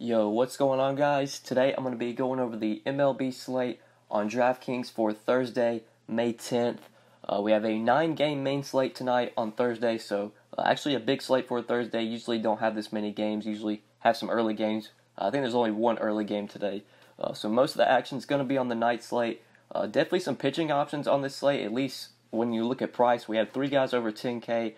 Yo, what's going on, guys? Today I'm going to be going over the MLB slate on DraftKings for Thursday, May 10th. We have a 9-game main slate tonight on Thursday, so actually a big slate for a Thursday. Usually don't have this many games, usually have some early games. I think there's only one early game today. So most of the action is going to be on the night slate. Definitely some pitching options on this slate, at least when you look at price. We have 3 guys over 10K.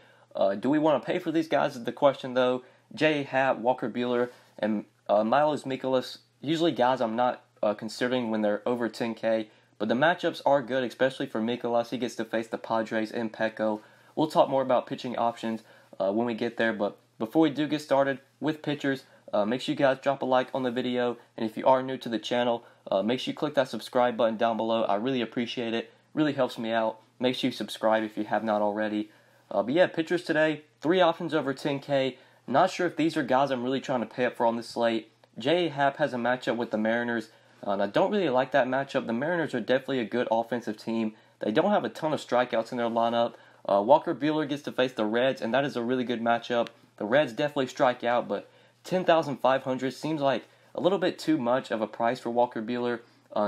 Do we want to pay for these guys is the question, though. J.A. Happ, Walker Buehler, and Miles Mikolas, usually guys I'm not considering when they're over 10K, but the matchups are good, especially for Mikolas. He gets to face the Padres in Petco. We'll talk more about pitching options when we get there, but before we do get started with pitchers, make sure you guys drop a like on the video, and if you are new to the channel, make sure you click that subscribe button down below. I really appreciate it. Really helps me out. Make sure you subscribe if you have not already. But yeah, pitchers today, 3 options over 10K. Not sure if these are guys I'm really trying to pay up for on this slate. J.A. Happ has a matchup with the Mariners, and I don't really like that matchup. The Mariners are definitely a good offensive team. They don't have a ton of strikeouts in their lineup. Walker Buehler gets to face the Reds, and that is a really good matchup. The Reds definitely strike out, but $10,500 seems like a little bit too much of a price for Walker Buehler.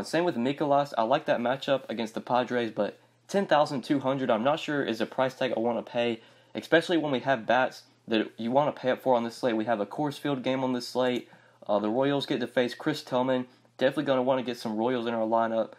Same with Mikolas. I like that matchup against the Padres, but $10,200 I'm not sure is a price tag I want to pay, especially when we have bats that you want to pay up for on this slate. We have a Coors Field game on this slate. The Royals get to face Chris Tillman. Definitely going to want to get some Royals in our lineup.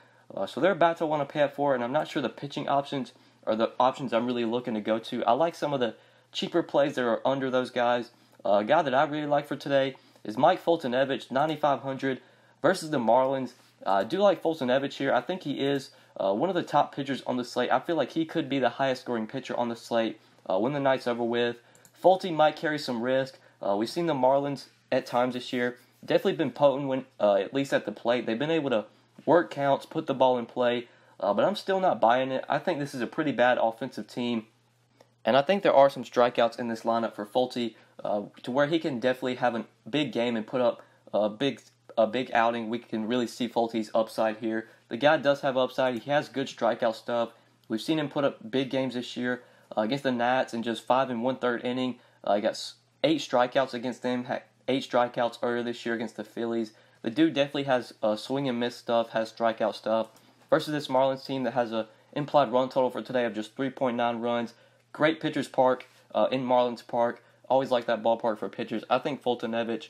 So there are bats I want to pay up for, and I'm not sure the pitching options are the options I'm really looking to go to. I like some of the cheaper plays that are under those guys. A guy that I really like for today is Mike Foltynewicz, $9,500 versus the Marlins. I do like Foltynewicz here. I think he is one of the top pitchers on the slate. I feel like he could be the highest scoring pitcher on the slate when the night's over with. Folty might carry some risk. We've seen the Marlins at times this year. Definitely been potent when, at least at the plate. They've been able to work counts, put the ball in play, but I'm still not buying it. I think this is a pretty bad offensive team, and I think there are some strikeouts in this lineup for Folty to where he can definitely have a big game and put up a big outing. We can really see Folty's upside here. The guy does have upside. He has good strikeout stuff. We've seen him put up big games this year. Against the Nats in just 5 1/3 inning. He got 8 strikeouts against them, had 8 strikeouts earlier this year against the Phillies. The dude definitely has swing and miss stuff, has strikeout stuff. Versus this Marlins team that has a implied run total for today of just 3.9 runs. Great pitchers park in Marlins Park. Always like that ballpark for pitchers. I think Foltynewicz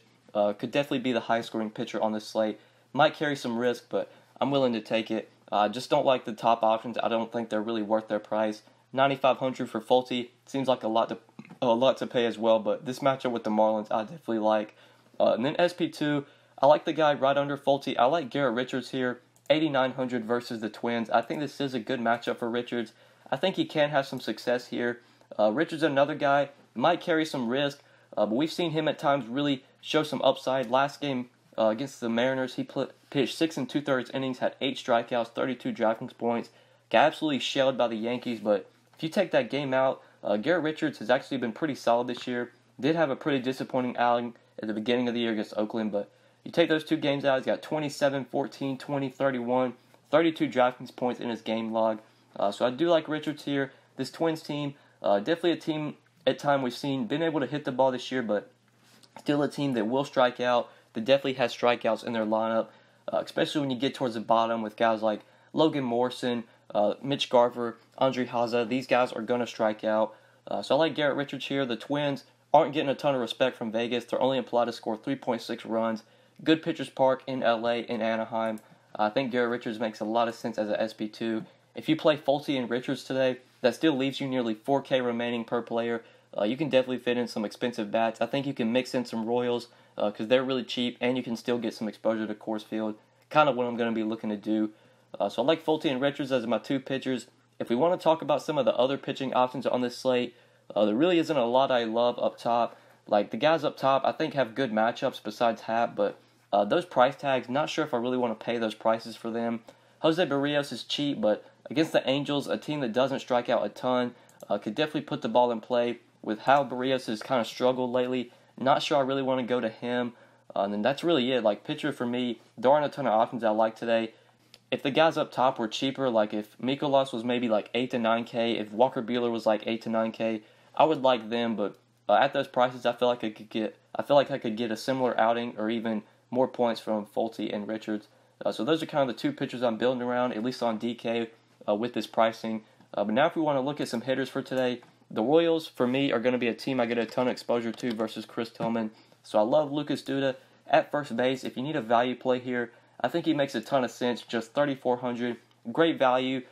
could definitely be the highest scoring pitcher on this slate. Might carry some risk, but I'm willing to take it. Just don't like the top options. I don't think they're really worth their price. $9,500 for Folty seems like a lot to pay as well, but this matchup with the Marlins I definitely like. And then SP2, I like the guy right under Folty. I like Garrett Richards here, $8,900 versus the Twins. I think this is a good matchup for Richards. I think he can have some success here. Richards, another guy, might carry some risk, but we've seen him at times really show some upside. Last game against the Mariners, he pitched 6 2/3 innings, had 8 strikeouts, 32 DraftKings points. Got absolutely shelled by the Yankees, but if you take that game out, Garrett Richards has actually been pretty solid this year. Did have a pretty disappointing outing at the beginning of the year against Oakland, but you take those 2 games out, he's got 27, 14, 20, 31, 32 DraftKings points in his game log. So I do like Richards here. This Twins team, definitely a team at time we've seen been able to hit the ball this year, but still a team that will strike out, that definitely has strikeouts in their lineup, especially when you get towards the bottom with guys like Logan Morrison, Mitch Garver, Andre Haza. These guys are going to strike out. So I like Garrett Richards here. The Twins aren't getting a ton of respect from Vegas. They're only implied to score 3.6 runs. Good pitchers park in LA, in Anaheim. I think Garrett Richards makes a lot of sense as an SP2. If you play Folty and Richards today, that still leaves you nearly 4K remaining per player. You can definitely fit in some expensive bats. I think you can mix in some Royals because they're really cheap, and you can still get some exposure to Coors Field. Kind of what I'm going to be looking to do. So I like Folty and Richards as my 2 pitchers. If we want to talk about some of the other pitching options on this slate, there really isn't a lot I love up top. Like the guys up top, I think have good matchups besides Happ, but those price tags, not sure if I really want to pay those prices for them. Jose Barrios is cheap, but against the Angels, a team that doesn't strike out a ton, could definitely put the ball in play. With how Barrios has kind of struggled lately, not sure I really want to go to him. And then that's really it. Like pitcher for me, there aren't a ton of options I like today. If the guys up top were cheaper, like if Mikolas was maybe like 8 to 9K, if Walker Buehler was like 8 to 9K, I would like them, but at those prices, I feel like I could get a similar outing or even more points from Fulte and Richards. So those are kind of the two pitchers I'm building around, at least on DK with this pricing. But now if we want to look at some hitters for today, the Royals, for me, are going to be a team I get a ton of exposure to versus Chris Tillman. So I love Lucas Duda at first base. If you need a value play here, I think he makes a ton of sense. Just 3,400, great value.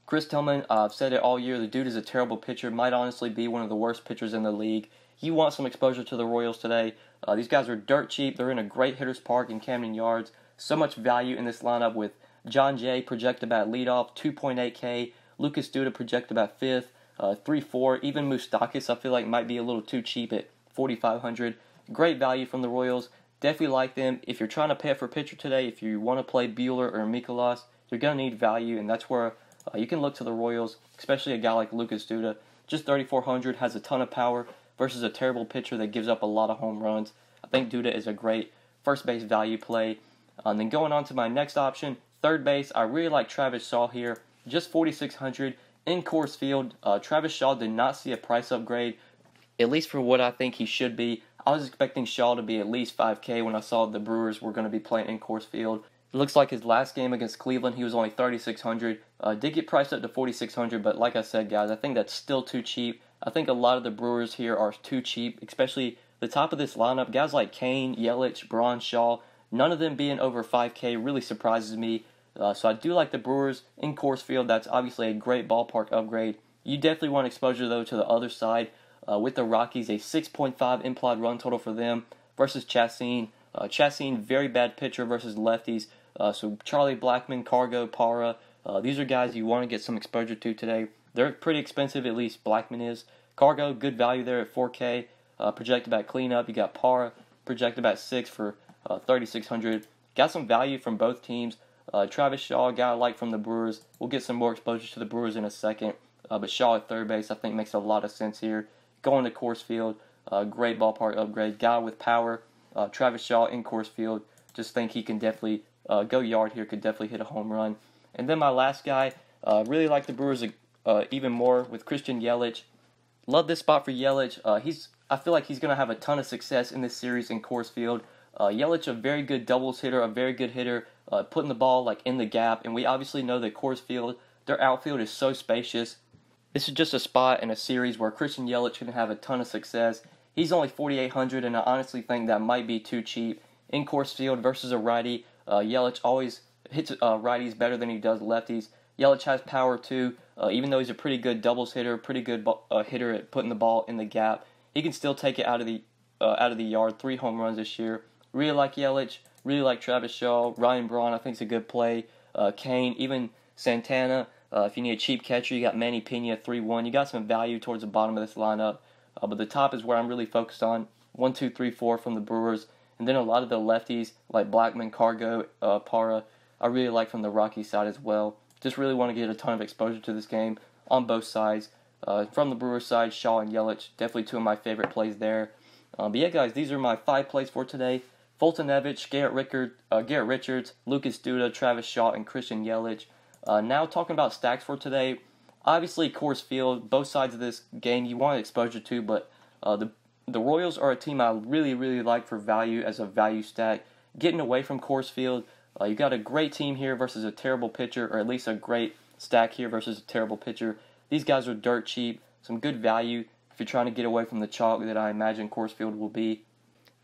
Chris Tillman, I've said it all year, the dude is a terrible pitcher. Might honestly be one of the worst pitchers in the league. You want some exposure to the Royals today. These guys are dirt cheap. They're in a great hitter's park in Camden Yards. So much value in this lineup with John Jay projected about leadoff, 2.8K. Lucas Duda projected about fifth, 3-4. Even Moustakas, I feel like, might be a little too cheap at 4,500. Great value from the Royals. Definitely like them. If you're trying to pay up for pitcher today, if you want to play Buehler or Mikolas, you're going to need value, and that's where you can look to the Royals, especially a guy like Lucas Duda. Just 3,400, has a ton of power versus a terrible pitcher that gives up a lot of home runs. I think Duda is a great first base value play. And then going on to my next option, third base, I really like Travis Shaw here. Just 4,600 in Coors Field. Travis Shaw did not see a price upgrade, at least for what I think he should be. I was expecting Shaw to be at least 5K when I saw the Brewers were going to be playing in Coors Field. It looks like his last game against Cleveland, he was only 3,600. Did get priced up to 4,600, but like I said, guys, I think that's still too cheap. I think a lot of the Brewers here are too cheap, especially the top of this lineup. Guys like Kane, Yelich, Braun, Shaw, none of them being over 5K really surprises me. So I do like the Brewers in Coors Field. That's obviously a great ballpark upgrade. You definitely want exposure, though, to the other side. With the Rockies, a 6.5 implied run total for them versus Chassin. Chassin, very bad pitcher versus lefties. So Charlie Blackmon, Cargo, Parra, these are guys you want to get some exposure to today. They're pretty expensive, at least Blackmon is. Cargo, good value there at 4K. Projected back cleanup. You got Parra, projected back 6 for 3,600. Got some value from both teams. Travis Shaw, guy I like from the Brewers. We'll get some more exposure to the Brewers in a second. But Shaw at third base, I think, makes a lot of sense here. Going to Coors Field, great ballpark upgrade. Guy with power. Travis Shaw in Coors Field. Just think he can definitely go yard here. Could definitely hit a home run. And then my last guy, really like the Brewers even more with Christian Yelich. Love this spot for Yelich. I feel like he's going to have a ton of success in this series in Coors Field. Yelich, a very good doubles hitter, a very good hitter, putting the ball like in the gap. And we obviously know that Coors Field, their outfield is so spacious. This is just a spot in a series where Christian Yelich can have a ton of success. He's only 4,800, and I honestly think that might be too cheap. In Coors Field versus a righty, Yelich always hits righties better than he does lefties. Yelich has power too. Even though he's a pretty good doubles hitter, pretty good hitter at putting the ball in the gap, he can still take it out of the yard. 3 home runs this year. Really like Yelich. Really like Travis Shaw. Ryan Braun, I think, is a good play. Kane, even Santana. If you need a cheap catcher, you got Manny Pena 3-1. You got some value towards the bottom of this lineup. But the top is where I'm really focused on. 1, 2, 3, 4 from the Brewers. And then a lot of the lefties like Blackmon, Cargo, Parra, I really like from the Rockies side as well. Just really want to get a ton of exposure to this game on both sides. From the Brewers side, Shaw and Yelich, definitely 2 of my favorite plays there. But yeah, guys, these are my 5 plays for today. Fultonevich, Garrett Richards, Lucas Duda, Travis Shaw, and Christian Yelich. Now talking about stacks for today. Obviously, Coors Field, both sides of this game you want exposure to, but the Royals are a team I really, really like for value as a value stack. Getting away from Coors Field, you got a great team here versus a terrible pitcher, or at least a great stack here versus a terrible pitcher. These guys are dirt cheap, some good value if you're trying to get away from the chalk that I imagine Coors Field will be.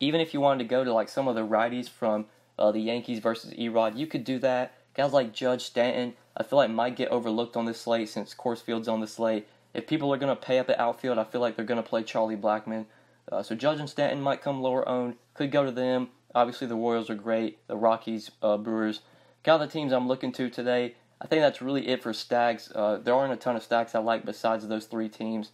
Even if you wanted to go to like some of the righties from the Yankees versus Erod, you could do that. Guys like Judge, Stanton, I feel like might get overlooked on this slate since Coors Field's on the slate. If people are going to pay up at outfield, I feel like they're going to play Charlie Blackmon. So Judge and Stanton might come lower owned. Could go to them. Obviously, the Royals are great. The Rockies, Brewers. Kind of the teams I'm looking to today. I think that's really it for stacks. There aren't a ton of stacks I like besides those 3 teams.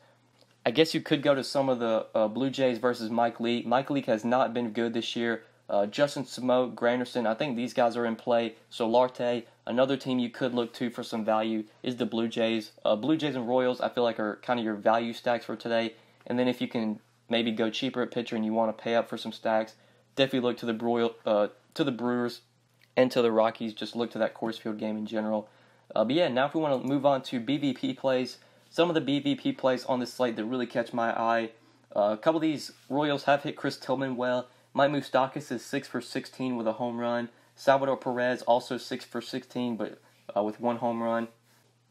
I guess you could go to some of the Blue Jays versus Mike Leake. Mike Leake has not been good this year. Justin Smoke, Granderson, I think these guys are in play. Solarte, another team you could look to for some value is the Blue Jays. Blue Jays and Royals, I feel like are kind of your value stacks for today. And then if you can maybe go cheaper at pitcher and you want to pay up for some stacks, definitely look to the Brewers and to the Rockies. Just look to that Coors Field game in general. But yeah, now if we want to move on to BVP plays, some of the BVP plays on this slate that really catch my eye. A couple of these Royals have hit Chris Tillman well. Mike Moustakas is 6 for 16 with a home run. Salvador Perez also 6 for 16, but with one home run.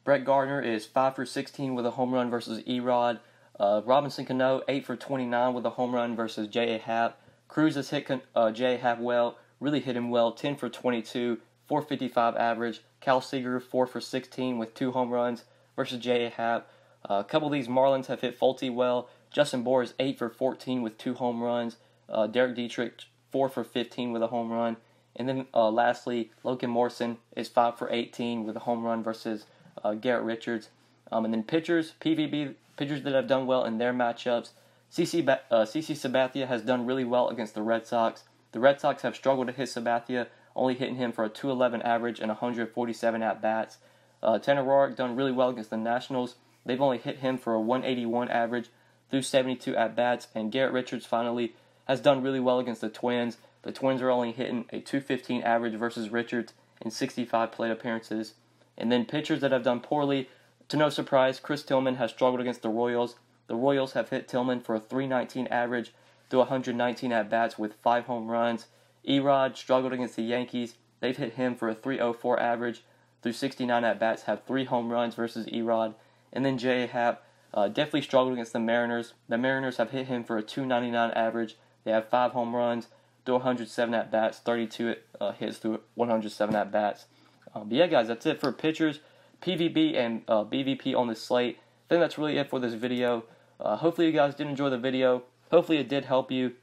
Brett Gardner is 5 for 16 with a home run versus Erod. Robinson Cano 8 for 29 with a home run versus J.A. Happ. Cruz has hit J.A. Happ well, really hit him well, 10 for 22, 455 average. Cal Seager 4 for 16 with 2 home runs versus J.A. Happ. A couple of these Marlins have hit Fulte well. Justin Bour is 8 for 14 with 2 home runs. Derek Dietrich 4 for 15 with a home run. And then lastly, Logan Morrison is 5 for 18 with a home run versus Garrett Richards. And then pitchers, PVB pitchers that have done well in their matchups. CC Sabathia has done really well against the Red Sox. The Red Sox have struggled to hit Sabathia, only hitting him for a 211 average and 147 at-bats. Tanner Roark done really well against the Nationals. They've only hit him for a 181 average through 72 at-bats. And Garrett Richards finally has done really well against the Twins. The Twins are only hitting a 215 average versus Richards in 65 plate appearances. And then pitchers that have done poorly, to no surprise, Chris Tillman has struggled against the Royals. The Royals have hit Tillman for a 319 average through 119 at-bats with 5 home runs. Erod struggled against the Yankees. They've hit him for a 304 average through 69 at-bats, have 3 home runs versus Erod. And then J.A. Happ definitely struggled against the Mariners. The Mariners have hit him for a 299 average. They have 5 home runs through 107 at-bats, 32 hits through 107 at-bats. But yeah, guys, that's it for pitchers, PVB, and BVP on the slate. I think that's really it for this video. Hopefully you guys did enjoy the video. Hopefully it did help you.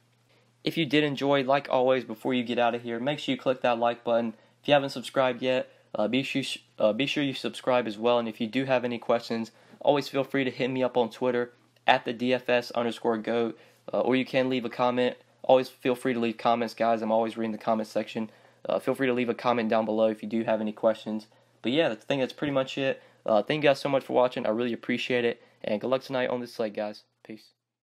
If you did enjoy, like always, before you get out of here, make sure you click that like button. If you haven't subscribed yet, be sure you subscribe as well. And if you do have any questions, always feel free to hit me up on Twitter at the DFS_GOAT, or you can leave a comment. Always feel free to leave comments, guys. I'm always reading the comment section. Feel free to leave a comment down below if you do have any questions. But yeah, I think that's pretty much it. Thank you guys so much for watching. I really appreciate it. And good luck tonight on this slate, guys. Peace.